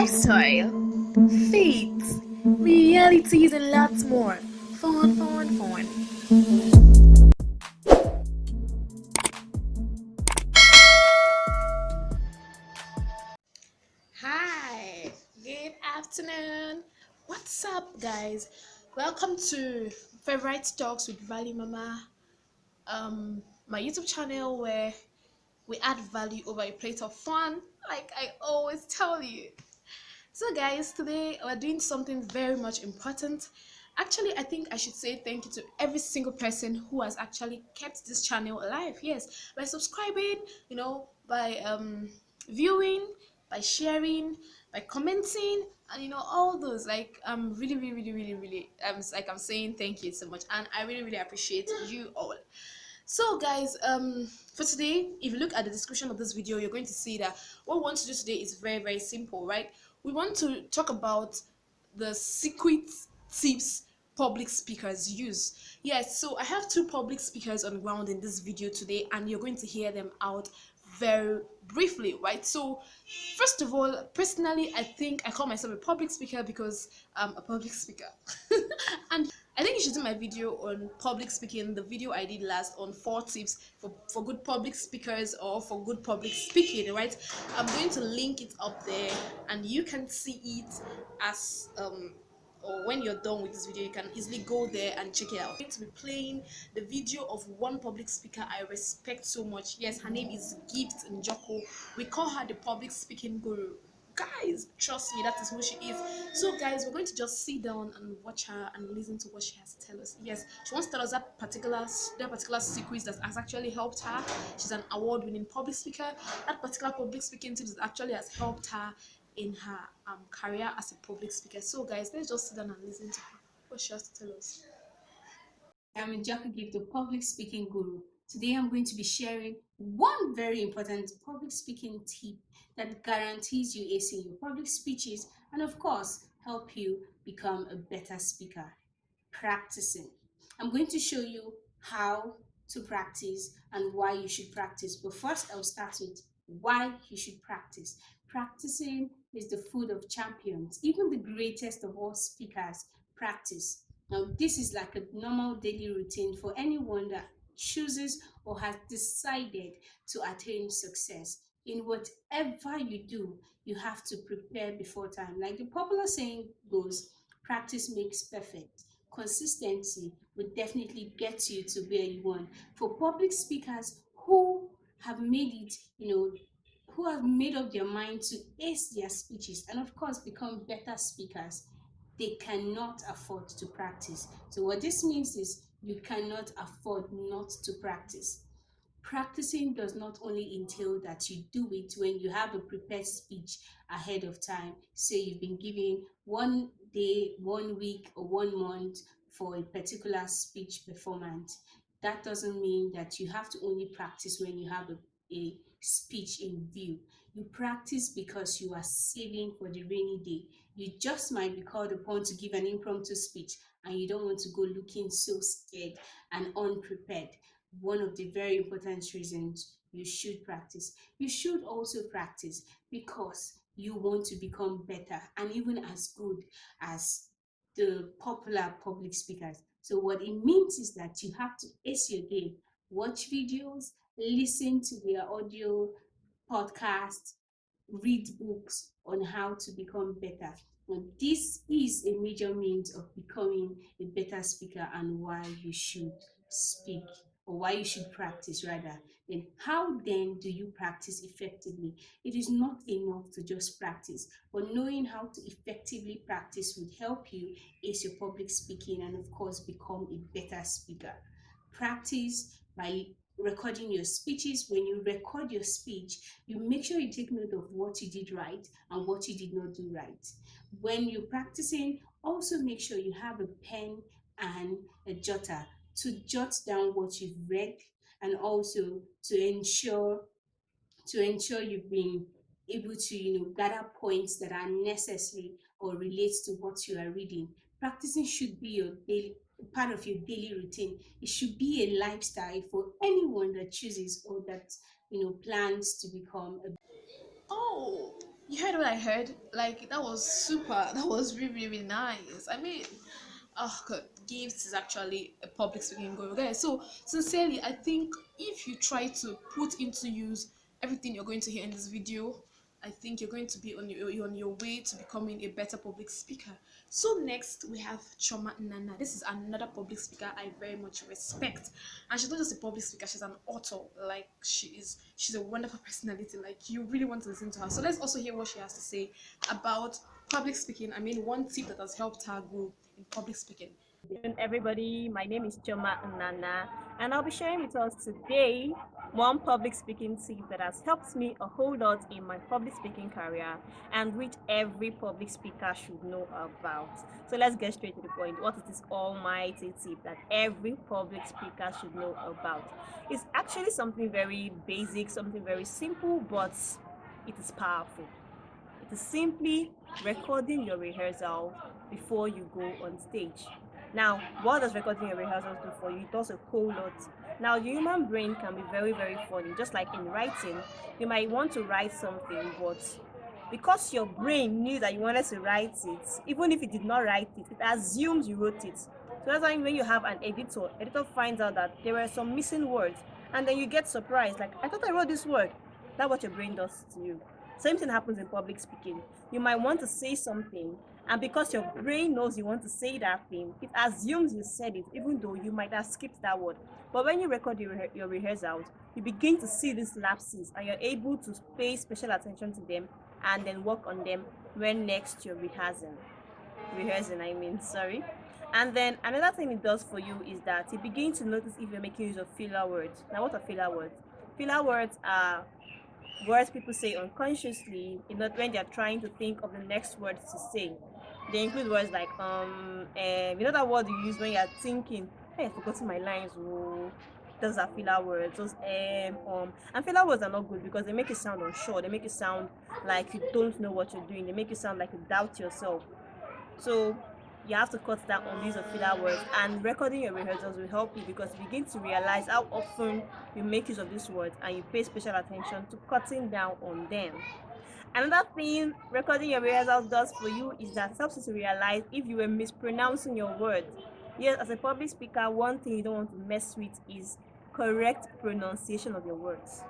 lifestyle, faith, realities, and lots more. Fun, fun, fun. Hi, good afternoon. What's up, guys? Welcome to Favorite Talks with Valley Mama, my YouTube channel where we add value over a plate of fun, like I always tell you. So, guys, today we're doing something very much important. Actually, I think I should say thank you to every single person who has actually kept this channel alive. Yes, by subscribing, by viewing, by sharing, by commenting, and all those. Like, I'm really, really, really, really, really. I'm saying thank you so much, and I really, really appreciate you all. So, guys, for today, if you look at the description of this video, you're going to see that what we want to do today is very, very simple, right? We want to talk about the secret tips public speakers use. Yes, so I have two public speakers on ground in this video today, and you're going to hear them out very briefly, right? So first of all, personally, I think I call myself a public speaker because I'm a public speaker. And I think you should do my video on public speaking, the video I did last on 4 tips for good public speakers or for good public speaking, right? I'm going to link it up there and you can see it as or when you're done with this video, you can easily go there and check it out. I'm going to be playing the video of one public speaker I respect so much. Yes, her name is Gift Njoko. We call her the public speaking guru. Guys, trust me, that is who she is. So guys, we're going to just sit down and watch her and listen to what she has to tell us. Yes, she wants to tell us that particular secret that has actually helped her. She's an award-winning public speaker. That particular public speaking tips that actually has helped her in her career as a public speaker. So guys, let's just sit down and listen to her, what she has to tell us. I'm Njaka Gift, the public speaking guru. Today I'm going to be sharing one very important public speaking tip that guarantees you ace in your public speeches and of course help you become a better speaker. Practicing. I'm going to show you how to practice and why you should practice. But first I'll start with why you should practice. Practicing is the food of champions. Even the greatest of all speakers practice. Now, this is like a normal daily routine for anyone that chooses or has decided to attain success. In whatever you do, you have to prepare before time. Like the popular saying goes, practice makes perfect. Consistency will definitely get you to where you want. For public speakers who have made it, who have made up their mind to ace their speeches and of course become better speakers, they cannot afford to practice. So what this means is you cannot afford not to practice. Practicing does not only entail that you do it when you have a prepared speech ahead of time. Say you've been given 1 day, 1 week, or 1 month for a particular speech performance. That doesn't mean that you have to only practice when you have a speech in view. You practice because you are saving for the rainy day. You just might be called upon to give an impromptu speech and you don't want to go looking so scared and unprepared. One of the very important reasons you should practice. You should also practice because you want to become better and even as good as the popular public speakers. So what it means is that you have to ace your game, watch videos, listen to their audio podcasts, read books on how to become better. Now, this is a major means of becoming a better speaker and why you should speak or why you should practice rather. Then how then do you practice effectively? It is not enough to just practice, but knowing how to effectively practice would help you ace your public speaking and of course become a better speaker. Practice by recording your speeches. When you record your speech, you make sure you take note of what you did right and what you did not do right. When you're practicing, also make sure you have a pen and a jotter to jot down what you've read and also to ensure you've been able to gather points that are necessary or relate to what you are reading. Practicing should be your daily part of your daily routine. It should be a lifestyle for anyone that chooses or that plans to become a. Oh, You heard what I heard? Like that was super. That was really really nice. I mean, oh god, gifts is actually a public speaking goal. Okay, so sincerely, I think if you try to put into use everything you're going to hear in this video, I think you're going to be on your way to becoming a better public speaker. So next we have Choma Nana. This is another public speaker I very much respect, and she's not just a public speaker; she's an author. Like she's a wonderful personality. Like you really want to listen to her. So let's also hear what she has to say about public speaking. I mean, one tip that has helped her grow in public speaking. Everybody, my name is Choma Nana, and I'll be sharing with us today one public speaking tip that has helped me a whole lot in my public speaking career and which every public speaker should know about. So let's get straight to the point. What is this almighty tip that every public speaker should know about? It's actually something very basic, something very simple, but it is powerful. It is simply recording your rehearsal before you go on stage. Now, what does recording your rehearsals do for you? It does a whole lot. Now, the human brain can be very, very funny. Just like in writing, you might want to write something, but because your brain knew that you wanted to write it, even if it did not write it, it assumes you wrote it. So that's why when you have an editor finds out that there were some missing words, and then you get surprised, like, I thought I wrote this word. That's what your brain does to you. Same thing happens in public speaking. You might want to say something, and because your brain knows you want to say that thing, it assumes you said it, even though you might have skipped that word. But when you record your rehearsals, you begin to see these lapses, and you're able to pay special attention to them and then work on them when next you're rehearsing, I mean, sorry. And then another thing it does for you is that you begin to notice if you're making use of filler words. Now, what are filler words? Filler words are words people say unconsciously, when they're trying to think of the next words to say. They include words like that word you use when you're thinking, hey, I've forgotten my lines. Oh, those are filler words. Those and filler words are not good because they make you sound unsure. They make you sound like you don't know what you're doing. They make you sound like you doubt yourself. So you have to cut down on use of filler words, and recording your rehearsals will help you because you begin to realize how often you make use of these words and you pay special attention to cutting down on them. Another thing recording your rehearsals does for you is that it helps you to realize if you were mispronouncing your words. Yes, as a public speaker, one thing you don't want to mess with is correct pronunciation of your words.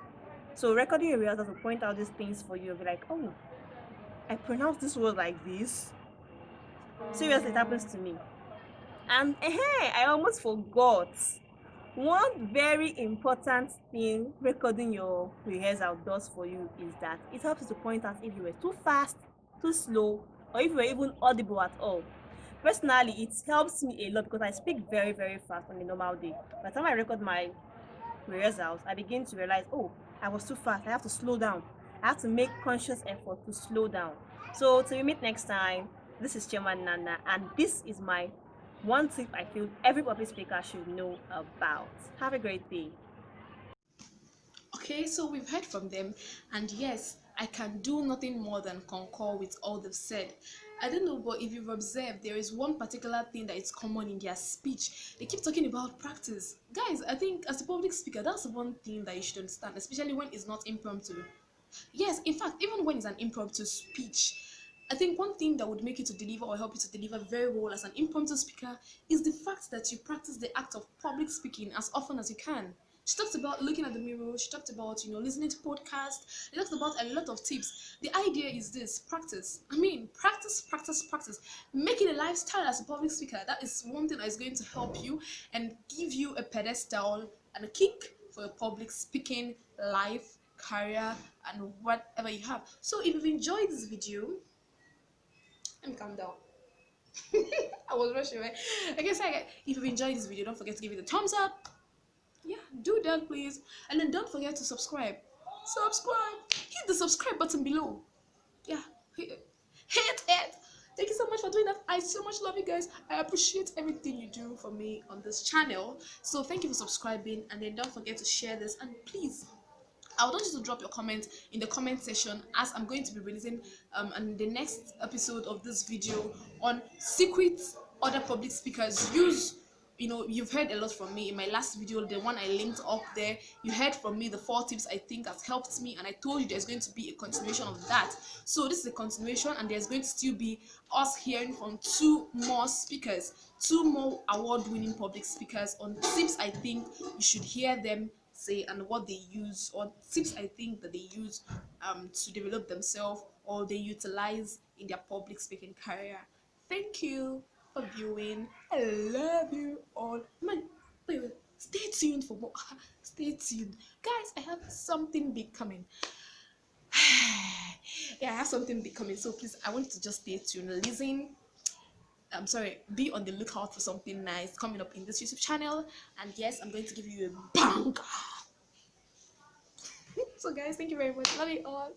So recording your rehearsals will point out these things for you. You'll be like, oh, I pronounced this word like this. Seriously, it happens to me. And I almost forgot. One very important thing recording your rehearsal does for you is that it helps you to point out if you were too fast, too slow, or if you were even audible at all. Personally, it helps me a lot because I speak very, very fast on a normal day. By the time I record my rehearsals, I begin to realize, oh, I was too fast. I have to slow down. I have to make conscious effort to slow down. So till we meet next time, this is Chairman Nana, and this is my one tip I feel every public speaker should know about. Have a great day. Okay, so we've heard from them, and yes, I can do nothing more than concur with all they've said. I don't know, but if you've observed, there is one particular thing that is common in their speech. They keep talking about practice. Guys, I think as a public speaker, that's the one thing that you should understand, especially when it's not impromptu. Yes, in fact, even when it's an impromptu speech, I think one thing that would make you to deliver or help you to deliver very well as an impromptu speaker is the fact that you practice the act of public speaking as often as you can. She talked about looking at the mirror, she talked about, listening to podcasts, she talked about a lot of tips. The idea is this: practice. I mean, practice, practice, practice. Make it a lifestyle as a public speaker. That is one thing that is going to help you and give you a pedestal and a kick for your public speaking life, career, and whatever you have. So if you've enjoyed this video, let me calm down. I was rushing, right? If you've enjoyed this video, don't forget to give it a thumbs up. Yeah, do that, please. And then don't forget to subscribe. Subscribe. Hit the subscribe button below. Yeah, hit it. Hit it. Thank you so much for doing that. I so much love you guys. I appreciate everything you do for me on this channel. So thank you for subscribing, and then don't forget to share this, and please, I would want you to drop your comment in the comment section, as I'm going to be releasing in the next episode of this video on secret other public speakers use you've heard a lot from me in my last video, the one I linked up there. You heard from me the 4 tips I think has helped me, and I told you there's going to be a continuation of that. So this is a continuation, and there's going to still be us hearing from two more speakers, two more award-winning public speakers, on tips I think you should hear them say and what they use, or tips I think that they use to develop themselves or they utilize in their public speaking career. Thank you for viewing. I love you all. Man, wait, stay tuned for more. Stay tuned. Guys, I have something big coming. Yeah, I have something big coming. So please, I want you to just stay tuned. Listen. I'm sorry, be on the lookout for something nice coming up in this YouTube channel. And yes, I'm going to give you a bang. So guys, thank you very much. Love you all.